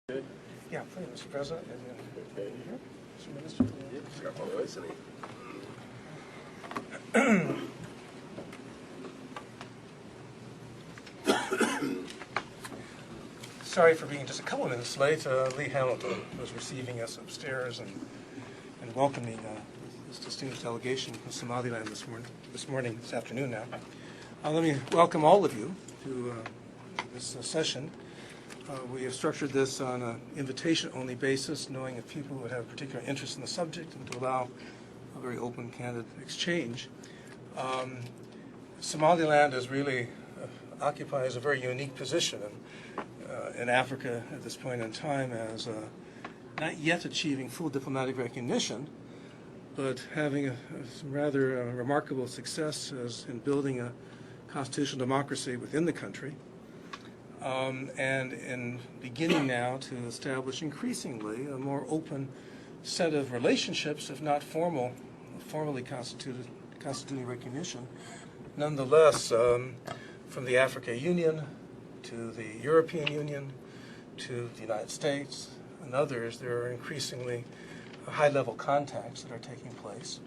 Good. Yeah, please, Mr. President. Okay. Mr. Minister. Got my listening. Sorry for being just a couple of minutes late. Lee Hamilton was receiving us upstairs and welcoming this distinguished delegation from Somaliland this afternoon now. Let me welcome all of you to this session. We have structured this on an invitation-only basis, knowing if people would have a particular interest in the subject and to allow a very open, candid exchange. Somaliland is really occupies a very unique position in Africa at this point in time as not yet achieving full diplomatic recognition, but having some rather remarkable success in building a constitutional democracy within the country. And in beginning now to establish increasingly a more open set of relationships, if not formally constituting recognition. Nonetheless, from the African Union to the European Union to the United States and others, there are increasingly high-level contacts that are taking place.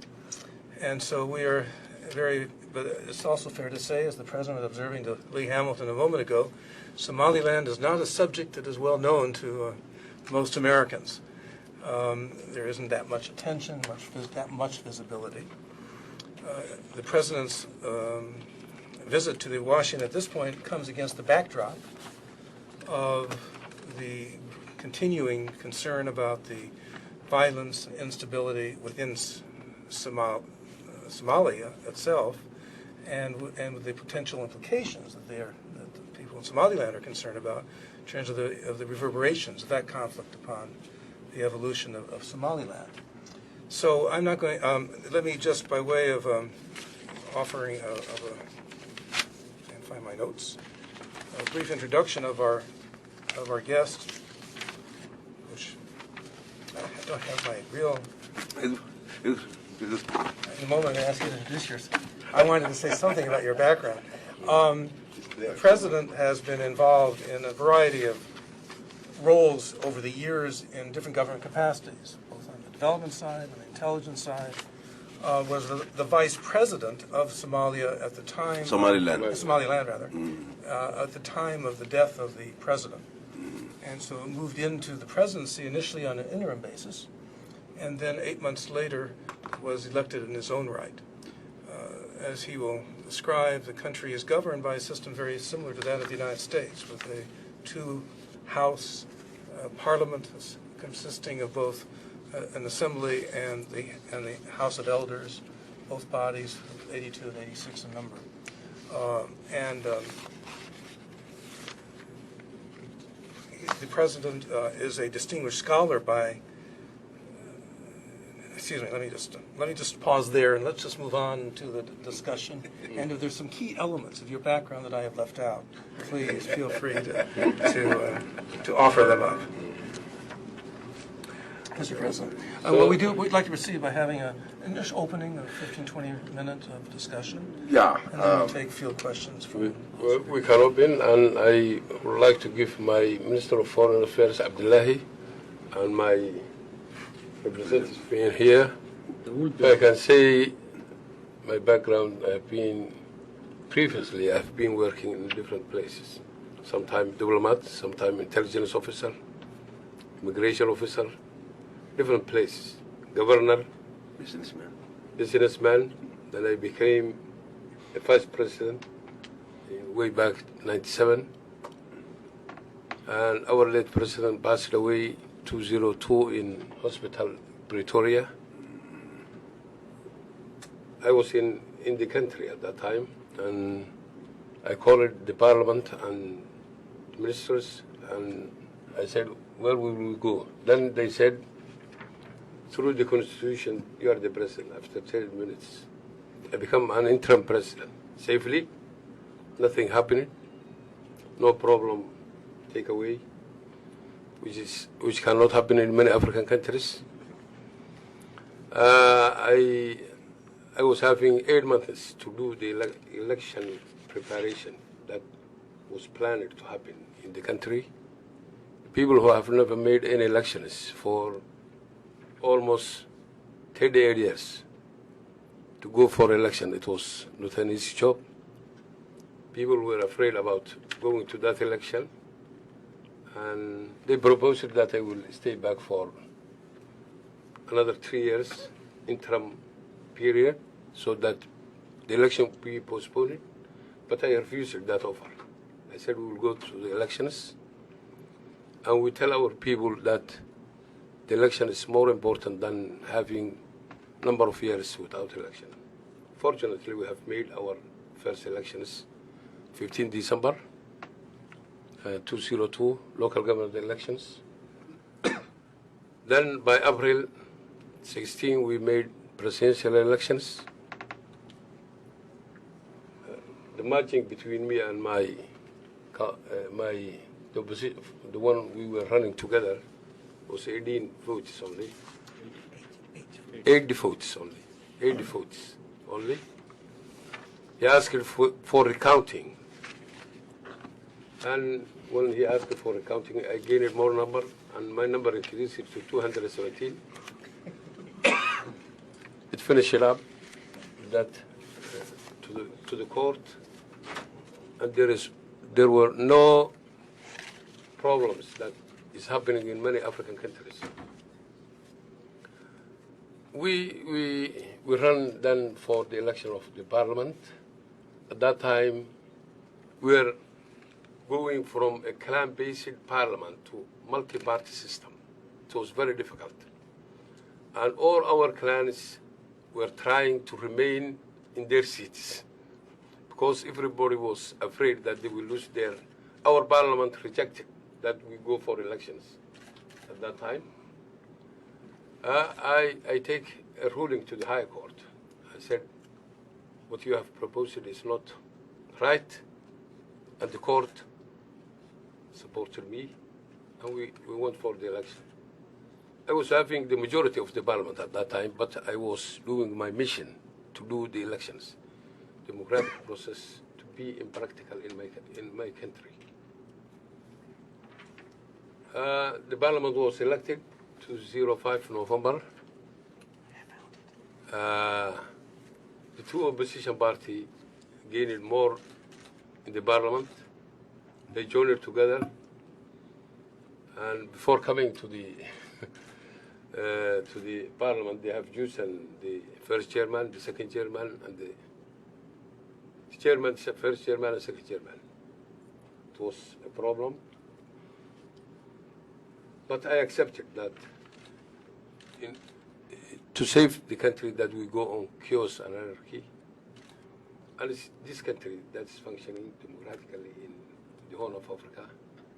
And so we are but it's also fair to say, as the President was observing to Lee Hamilton a moment ago, Somaliland is not a subject that is well known to most Americans. There isn't that much attention, that much visibility. The President's visit to Washington at this point comes against the backdrop of the continuing concern about the violence and instability within Somalia itself, and with the potential implications that the people in Somaliland are concerned about in terms of the reverberations of that conflict upon the evolution of Somaliland. So I'm not going. Let me just, by way of offering and find my notes, a brief introduction of our guest, which I don't have my real. In a moment, I'm going to ask you to introduce yourself. I wanted to say something about your background. The President has been involved in a variety of roles over the years in different government capacities, both on the development side and the intelligence side. Was the Vice President of Somalia at the time. Somaliland, rather. At the time of the death of the President. And so moved into the presidency initially on an interim basis, and then 8 months later was elected in his own right. As he will describe, the country is governed by a system very similar to that of the United States, with a two-house parliament consisting of both an assembly and the House of Elders, both bodies, 82 and 86 in number. The President is a distinguished scholar by. Excuse me. Let me just pause there and let's just move on to the discussion. And if there's some key elements of your background that I have left out, please feel free to offer them up. Mr. President, we'd like to proceed by having an initial opening of 15-20 minutes of discussion. Yeah. And then we'll take field questions. We can open, and I would like to give my Minister of Foreign Affairs, Abdullahi, and my representatives being here. I can say my background, I've been working in different places. Sometimes diplomat, sometimes intelligence officer, immigration officer, different places. Governor, businessman. Then I became a vice president way back 97. And our late president passed away 2002 in hospital Pretoria. I was in the country at that time, and I called the parliament and ministers, and I said, where will we go? Then they said, through the constitution, you are the president. After 10 minutes, I become an interim president. Safely, nothing happening, no problem, take away, which cannot happen in many African countries. I was having 8 months to do the election preparation that was planned to happen in the country. people who have never made any elections for almost 38 years to go for election. It was not an easy job. People were afraid about going to that election, and they proposed that I will stay back for another 3 years interim period so that the election will be postponed. But I refused that offer. I said we will go to the elections and we tell our people that the election is more important than having number of years without election. Fortunately, we have made our first elections 15 December 2002, local government elections. Then by April 16, we made presidential elections. The matching between me and the one we were running together was 18 votes only. 80 votes only. 80 votes only. He asked for recounting. And when he asked for recounting, I gained more number, and my number increased to 217. It finished it up that to the court, and there were no problems that is happening in many African countries. We ran then for the election of the parliament. At that time, we were going from a clan-based parliament to multi-party system. It was very difficult. And all our clans were trying to remain in their seats because everybody was afraid that they will lose their... Our parliament rejected that we go for elections at that time. I take a ruling to the High Court. I said, what you have proposed is not right, and the court supported me, and we went for the election. I was having the majority of the parliament at that time, but I was doing my mission to do the elections, democratic process to be impractical in my country. The parliament was elected to 05 November. The two opposition parties gained more in the parliament. They joined together, and before coming to the to the parliament, they have chosen the first chairman, the second chairman, and the chairman, first chairman, and second chairman. It was a problem, but I accepted that to save the country that we go on chaos and anarchy. And it's this country that's functioning democratically in the Horn of Africa,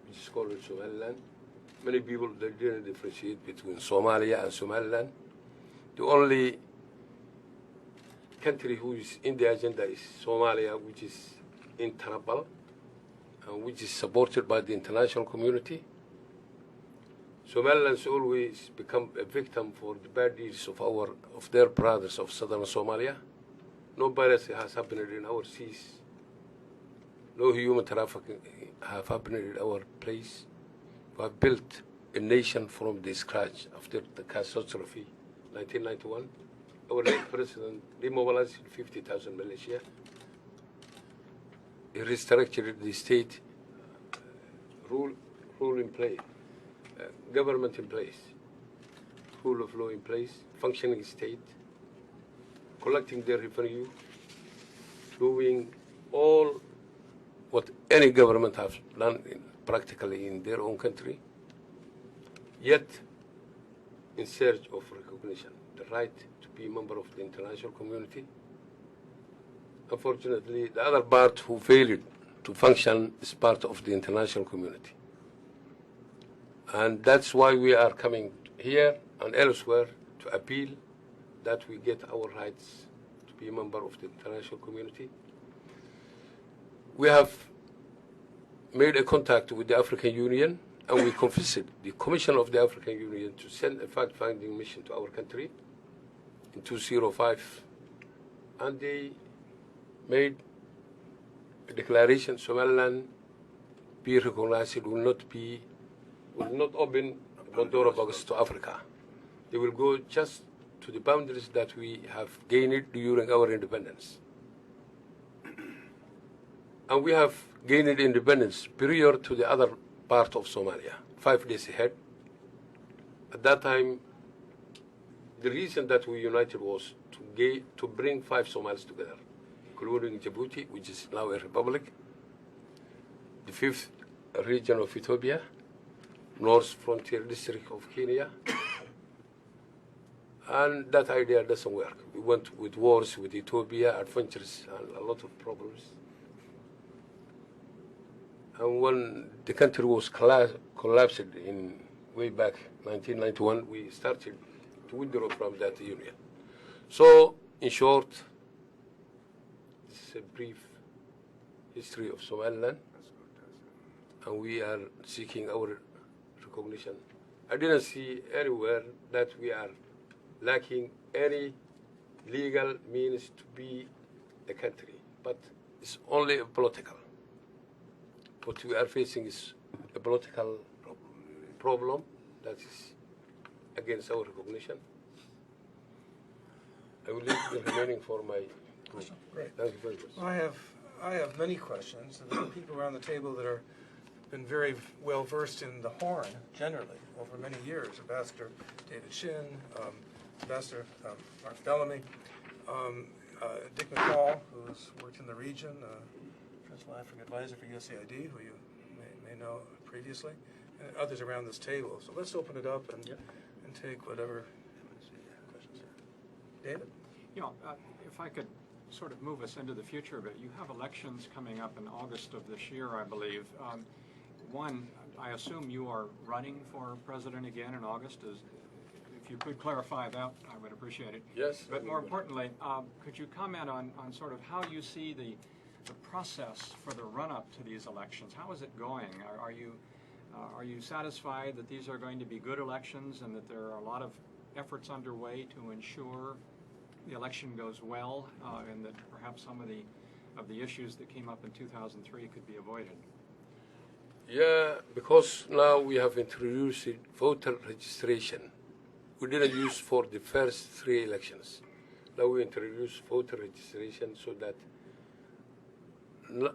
which is called Somaliland. Many people, they didn't differentiate between Somalia and Somaliland. The only country who is in the agenda is Somalia, which is in trouble and which is supported by the international community. Somaliland's always become a victim for the bad deeds of their brothers of southern Somalia. No piracy has happened in our seas. No human trafficking have happened in our place. We have built a nation from the scratch after the catastrophe, 1991. Our late president demobilized 50,000 militia. He restructured the state, rule in place, government in place, rule of law in place, functioning state, collecting their revenue, doing all what any government has done practically in their own country, yet in search of recognition, the right to be a member of the international community. Unfortunately, the other part who failed to function is part of the international community. And that's why we are coming here and elsewhere to appeal that we get our rights to be a member of the international community. We have made a contact with the African Union, and we confessed the Commission of the African Union to send a fact-finding mission to our country in 2005. And they made a declaration: Somaliland be recognized, it will not be will not open Pandora box to Africa. They will go just to the boundaries that we have gained during our independence. And we have gained independence prior to the other part of Somalia, 5 days ahead. At that time, the reason that we united was to bring 5 Somalis together, including Djibouti, which is now a republic, the 5th region of Ethiopia, North Frontier District of Kenya, and that idea doesn't work. We went with wars with Ethiopia, adventures, and a lot of problems. And when the country was collapsed in way back 1991, we started to withdraw from that union. So, in short, this is a brief history of Somaliland, and we are seeking our recognition. I didn't see anywhere that we are lacking any legal means to be a country, but it's only a political. What we are facing is a political problem that is against our recognition. I will leave the remaining for my group. Great. Thank you very much. I have many questions. There are people around the table that are been very well versed in the Horn generally over many years. Ambassador David Shin, Ambassador Mark Bellamy, Dick McCall, who's worked in the region, Principal African Advisor for USAID, who you may know previously, and others around this table. So let's open it up and take whatever questions are. David? You know, if I could sort of move us into the future a bit, you have elections coming up in August of this year, I believe. One, I assume you are running for president again in August. If you could clarify that, I would appreciate it. Yes. But more importantly, could you comment on sort of how you see the process for the run-up to these elections? How is it going? Are you satisfied that these are going to be good elections and that there are a lot of efforts underway to ensure the election goes well, and that perhaps some of the issues that came up in 2003 could be avoided? Yeah, because now we have introduced voter registration. We didn't use for the first 3 elections. Now we introduce voter registration so that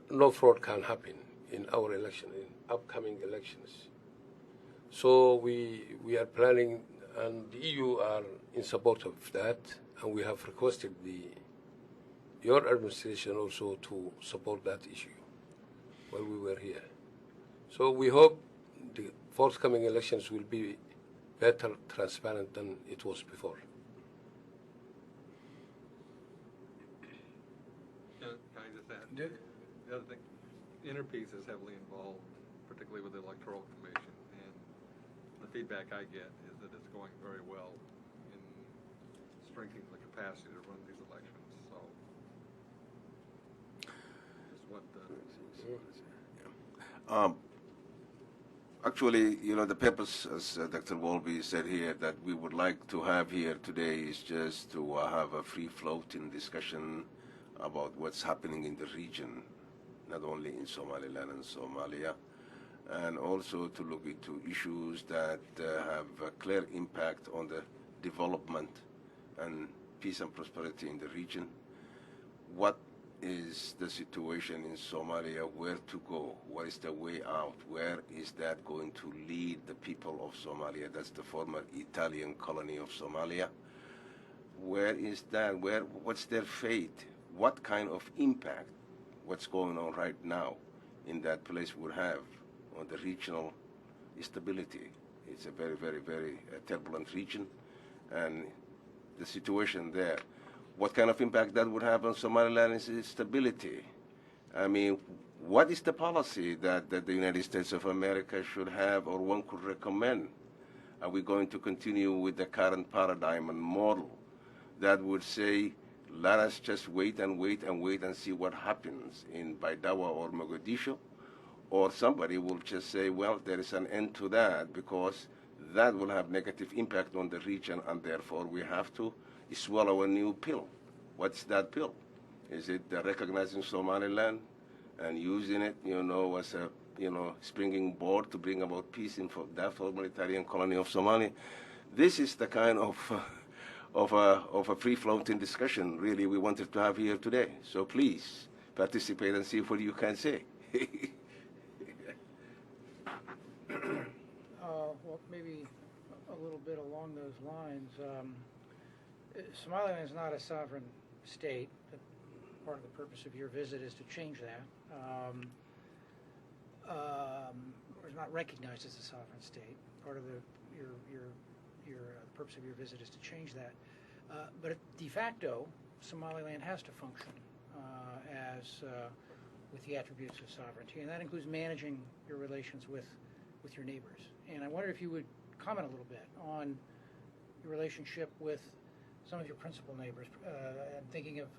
no fraud can happen in our election, in upcoming elections. So we are planning, and the EU are in support of that, and we have requested your administration also to support that issue while we were here. So we hope the forthcoming elections will be better, transparent than it was before. Can I just add? Dick? The other thing, Interpeace is heavily involved, particularly with the Electoral Commission, and the feedback I get is that it's going very well in strengthening the capacity to run these elections. So, just what Actually, the purpose, as Dr. Wolby said here, that we would like to have here today is just to have a free-floating discussion about what's happening in the region, not only in Somaliland and Somalia, and also to look into issues that have a clear impact on the development and peace and prosperity in the region. What is the situation in Somalia? Where to go? What is the way out? Where is that going to lead the people of Somalia? That's the former Italian colony of Somalia. Where is that? What's their fate? What kind of impact what's going on right now in that place would have on the regional stability? It's a very, very, very turbulent region, and the situation there. What kind of impact that would have on Somaliland's stability? I mean, what is the policy that the United States of America should have, or one could recommend? Are we going to continue with the current paradigm and model that would say, let us just wait and wait and wait and see what happens in Baidawa or Mogadishu? Or somebody will just say, well, there is an end to that because that will have negative impact on the region, and therefore we have to swallow a new pill. What's that pill? Is it recognizing Somaliland and using it, as a springing board to bring about peace in that former Italian colony of Somalia. This is the kind of a free-floating discussion, really, we wanted to have here today. So please participate and see what you can say. Well, maybe a little bit along those lines. Somaliland is not a sovereign state. Part of the purpose of your visit is to change that. Or is not recognized as a sovereign state. Part of the purpose of your visit is to change that. But de facto, Somaliland has to function as with the attributes of sovereignty, and that includes managing your relations with your neighbors. And I wonder if you would comment a little bit on your relationship with some of your principal neighbors. I'm thinking of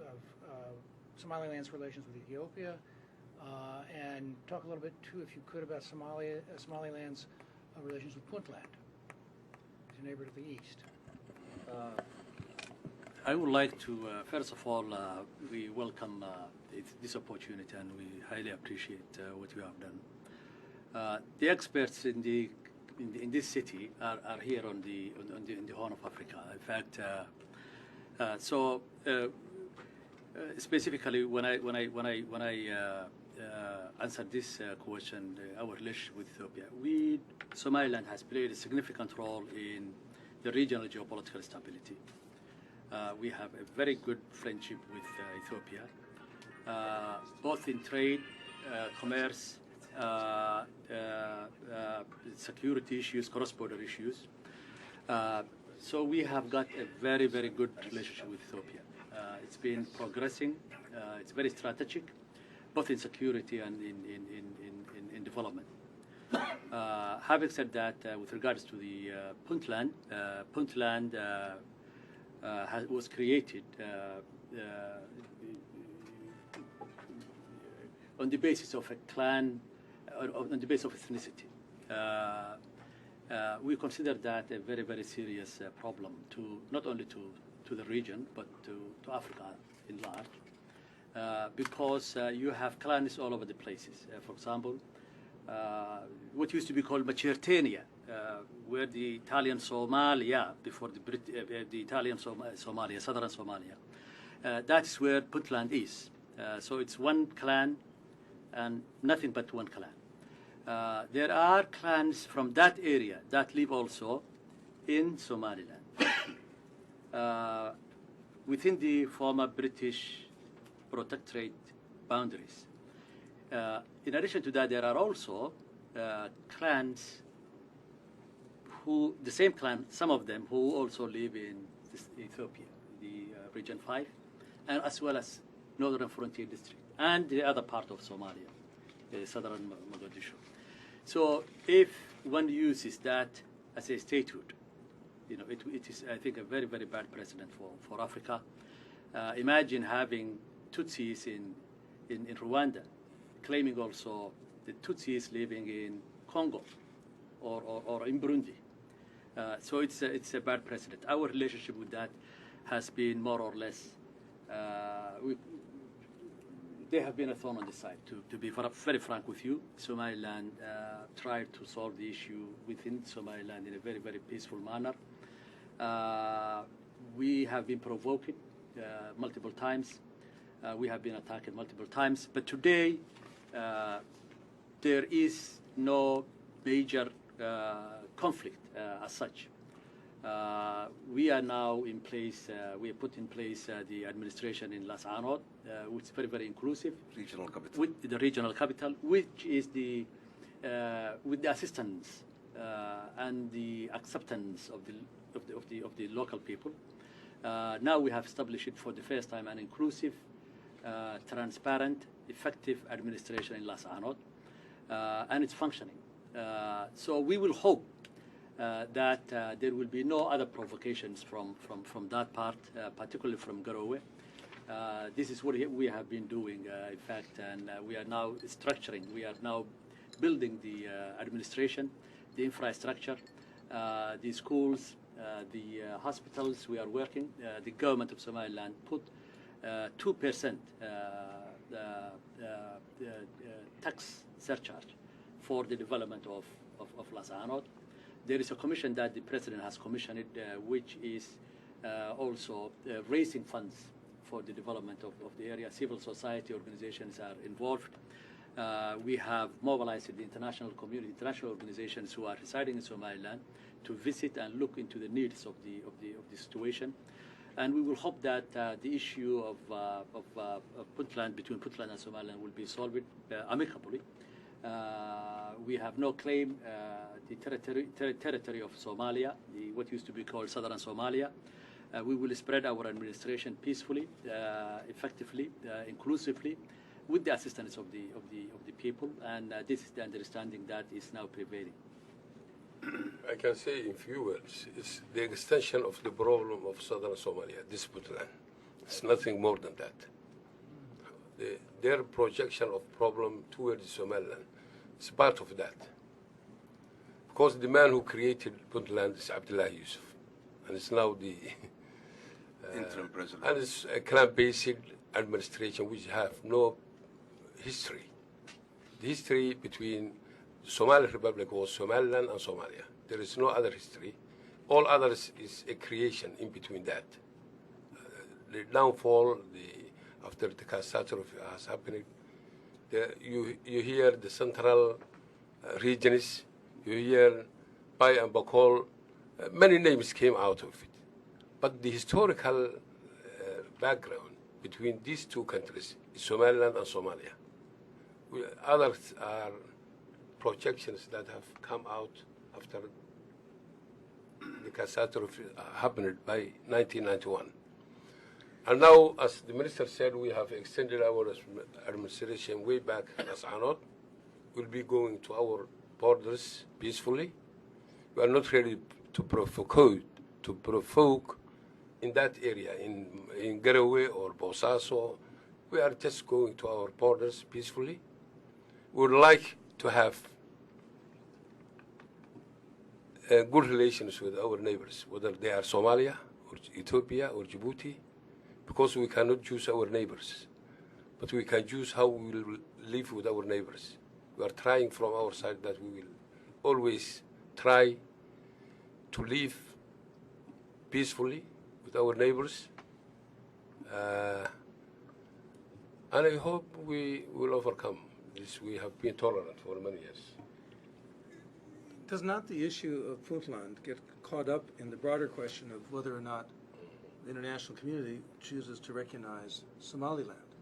Somaliland's relations with Ethiopia, and talk a little bit too, if you could, about Somaliland's relations with Puntland, your neighbor to the east. I would like to, first of all, we welcome this opportunity and we highly appreciate what you have done. The experts in this city are here in the Horn of Africa. In fact, specifically when I answered this question, our relationship with Ethiopia, Somaliland has played a significant role in the regional geopolitical stability. We have a very good friendship with Ethiopia, both in trade, commerce, security issues, cross-border issues. So we have got a very, very good relationship with Ethiopia. It's been progressing. It's very strategic, both in security and in development. Having said that, with regards to the Puntland, was created on the basis of a clan, on the basis of ethnicity. We consider that a very, very serious problem not only to the region, but to Africa in large, because you have clans all over the places. For example, what used to be called Macertania, where the Italian Somalia, before the Italian Somalia, southern Somalia, that is where Puntland is. So it's one clan and nothing but one clan. There are clans from that area that live also in Somaliland, within the former British protectorate boundaries. In addition to that, there are also clans the same clan, some of them who also live in Ethiopia, the Region 5, and as well as Northern Frontier District, and the other part of Somalia, southern Mogadishu. So if one uses that as a statehood, it is, I think, a very, very bad precedent for Africa. Imagine having Tutsis in Rwanda, claiming also the Tutsis living in Congo or in Burundi. So it's a bad precedent. Our relationship with that has been more or less, they have been a thorn on the side. To be very frank with you, Somaliland tried to solve the issue within Somaliland in a very, very peaceful manner. We have been provoking multiple times. We have been attacked multiple times. But today, there is no major conflict as such. We are now in place, we have put in place the administration in Las Anod, which is very, very inclusive. Regional capital. With the regional capital, which is with the assistance and the acceptance of the local people. Now we have established it for the first time an inclusive, transparent, effective administration in Las Anod, and it's functioning. So we will hope that there will be no other provocations from that part, particularly from Garowe. This is what we have been doing, in fact, and we are now structuring, we are now building the administration, the infrastructure, the schools, the hospitals. We are working. The government of Somaliland put 2% tax surcharge for the development of Las Anod. There is a commission that the president has commissioned, which is also raising funds for the development of the area. Civil society organizations are involved. We have mobilized the international community, international organizations who are residing in Somaliland to visit and look into the needs of the situation. And we will hope that the issue of Puntland, between Puntland and Somaliland, will be solved amicably. We have no claim the territory of Somalia, what used to be called Southern Somalia. We will spread our administration peacefully, effectively, inclusively, with the assistance of the people, and this is the understanding that is now prevailing. I can say in few words, it's the extension of the problem of southern Somalia, this Puntland. It's nothing more than that. Their projection of problem towards Somaliland is part of that. Because the man who created Puntland is Abdullah Yusuf, and it's now the interim president. And it's a clan-based administration which have no history. The history between the Somali Republic was Somaliland and Somalia. There is no other history. All others is a creation in between that. The downfall, after the catastrophe has happened, you hear the central regions, you hear Bai and Bakol, many names came out of it. But the historical background between these two countries is Somaliland and Somalia. Others are projections that have come out after the catastrophe happened by 1991. And now, as the minister said, we have extended our administration way back as Anod. We'll be going to our borders peacefully. We are not ready to provoke in that area, in Garowe or Bosaso. We are just going to our borders peacefully. We would like to have good relations with our neighbors, whether they are Somalia or Ethiopia or Djibouti, because we cannot choose our neighbors, but we can choose how we will live with our neighbors. We are trying from our side that we will always try to live peacefully with our neighbors, and I hope we will overcome this. We have been tolerant for many years. Does not the issue of Puntland get caught up in the broader question of whether or not the international community chooses to recognize Somaliland?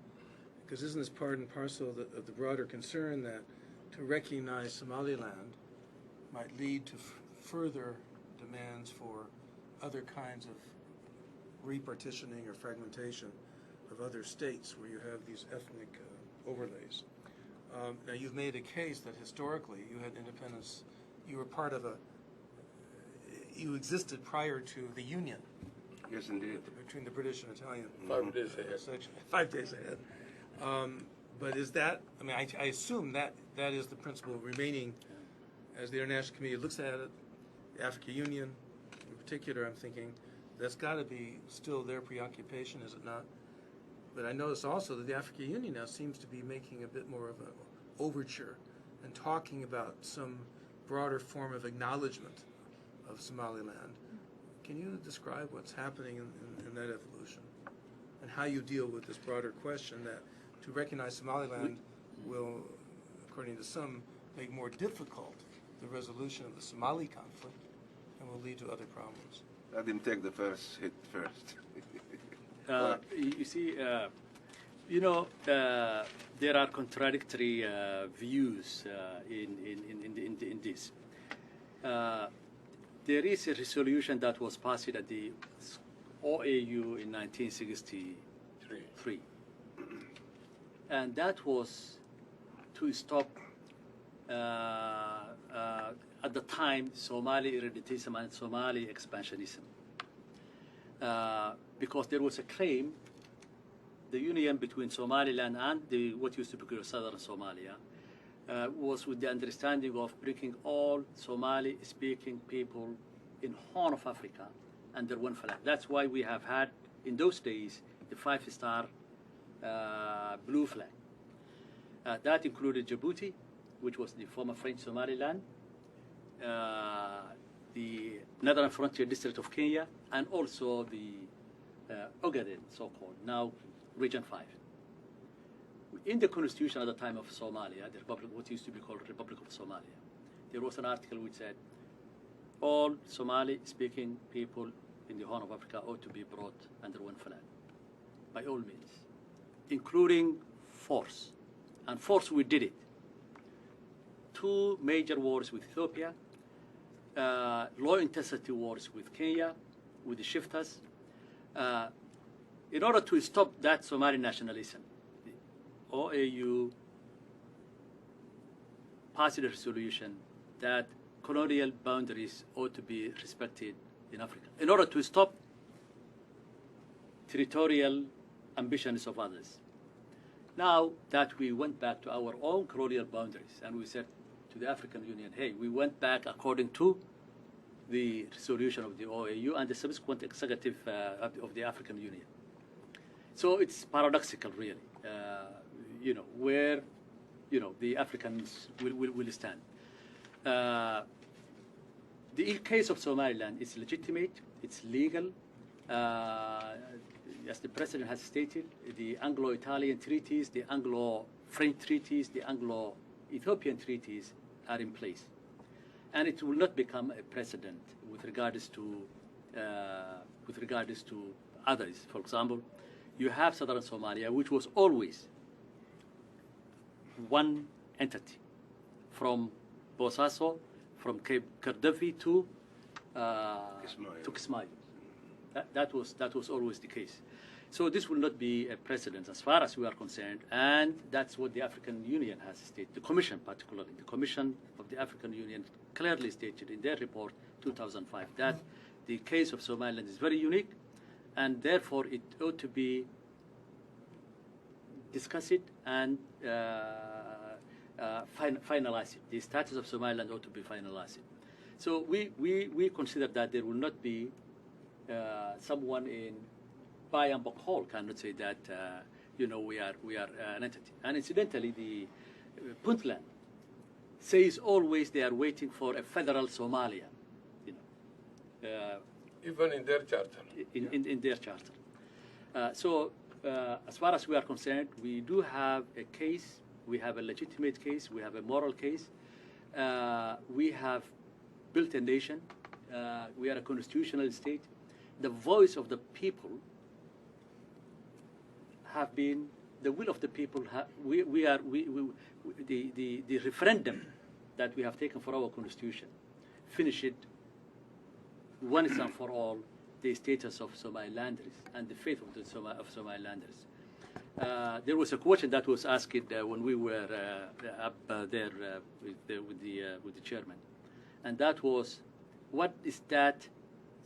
Because isn't this part and parcel of the broader concern that to recognize Somaliland might lead to further demands for other kinds of repartitioning or fragmentation of other states where you have these ethnic overlays? Now, you've made a case that historically you had independence. You were part of you existed prior to the union. Yes, indeed. Between the British and Italian. 5 days ahead. 5 days ahead. But is that, I mean, I assume that is the principle remaining as the international community looks at it. The African Union, in particular, I'm thinking, that's got to be still their preoccupation, is it not? But I notice also that the African Union now seems to be making a bit more of an overture and talking about some broader form of acknowledgement of Somaliland. Can you describe what's happening in that evolution and how you deal with this broader question that to recognize Somaliland will, according to some, make more difficult the resolution of the Somali conflict and will lead to other problems? Let him take the first hit first. You see, there are contradictory views in this. There is a resolution that was passed at the OAU in 1963, and that was to stop, at the time, Somali irreditism and Somali expansionism. Because there was a claim, the union between Somaliland and what used to be called Southern Somalia was with the understanding of bringing all Somali-speaking people in Horn of Africa under one flag. That's why we have had, in those days, the 5-star blue flag. That included Djibouti, which was the former French Somaliland, the Northern Frontier District of Kenya, and also the Ogaden, so-called, now Region 5. In the constitution at the time of Somalia, the Republic, what used to be called Republic of Somalia, there was an article which said all Somali-speaking people in the Horn of Africa ought to be brought under one flag, by all means, including force. And force, we did it. 2 major wars with Ethiopia, low-intensity wars with Kenya, with the shifters. In order to stop that Somali nationalism, the OAU passed a resolution that colonial boundaries ought to be respected in Africa, in order to stop territorial ambitions of others. Now that we went back to our own colonial boundaries, and we said to the African Union, hey, we went back according to the resolution of the OAU and the subsequent executive of the African Union. So it's paradoxical, really, where, the Africans will stand. The case of Somaliland is legitimate, it's legal. As the President has stated, the Anglo-Italian treaties, the Anglo-French treaties, the Anglo-Ethiopian treaties are in place. And it will not become a precedent with regards to others. For example, you have Southern Somalia, which was always one entity, from Bosaso, from Cape Kardafi to Kismayo. That was always the case. So this will not be a precedent as far as we are concerned, and that's what the African Union has stated. The Commission, particularly, the Commission of the African Union clearly stated in their report 2005 that the case of Somaliland is very unique, and therefore it ought to be discussed and finalized. The status of Somaliland ought to be finalized. So we consider that there will not be someone in Bayambok Hall cannot say that we are an entity. And incidentally, the Puntland says always they are waiting for a federal Somalia. Even in their charter. In their charter. So as far as we are concerned, we do have a case. We have a legitimate case. We have a moral case. We have built a nation. We are a constitutional state. The voice of the people have been the will of the people. The referendum that we have taken for our constitution finish it once and for all the status of Somalilanders and the fate of Somalilanders. There was a question that was asked when we were up there with the chairman, and that was, what is that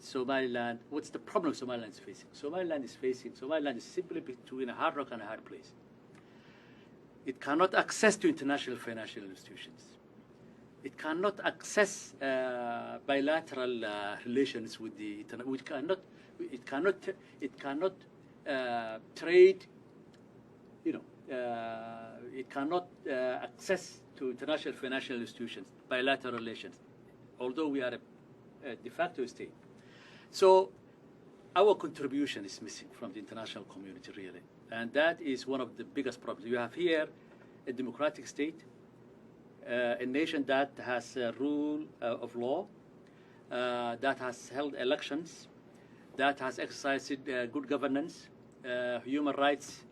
Somaliland? What's the problem Somaliland is facing? Somaliland is simply between a hard rock and a hard place. It cannot access to international financial institutions. It cannot access bilateral relations with the international. It cannot trade. It cannot access to international financial institutions, bilateral relations, although we are a de facto state. So our contribution is missing from the international community, really. And that is one of the biggest problems. You have here a democratic state, a nation that has a rule of law, that has held elections, that has exercised good governance, human rights.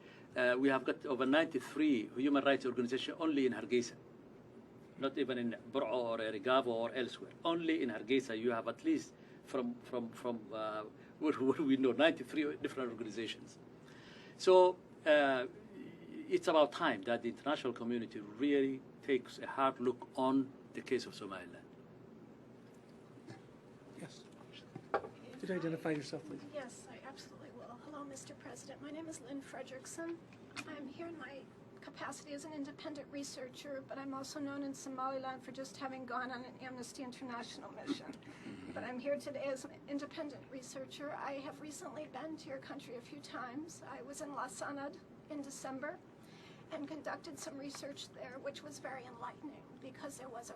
We have got over 93 human rights organizations only in Hargeisa, not even in Bur'o or Erigavo or elsewhere. Only in Hargeisa you have at least from what we know, 93 different organizations. So it's about time that the international community really takes a hard look on the case of Somaliland. Yes. Could you identify yourself, please? Yes, I absolutely will. Hello, Mr. President. My name is Lynn Fredrickson. I'm here in my capacity as an independent researcher, but I'm also known in Somaliland for just having gone on an Amnesty International mission. But I'm here today as an independent researcher. I have recently been to your country a few times. I was in Lasanad in December and conducted some research there, which was very enlightening. because there was a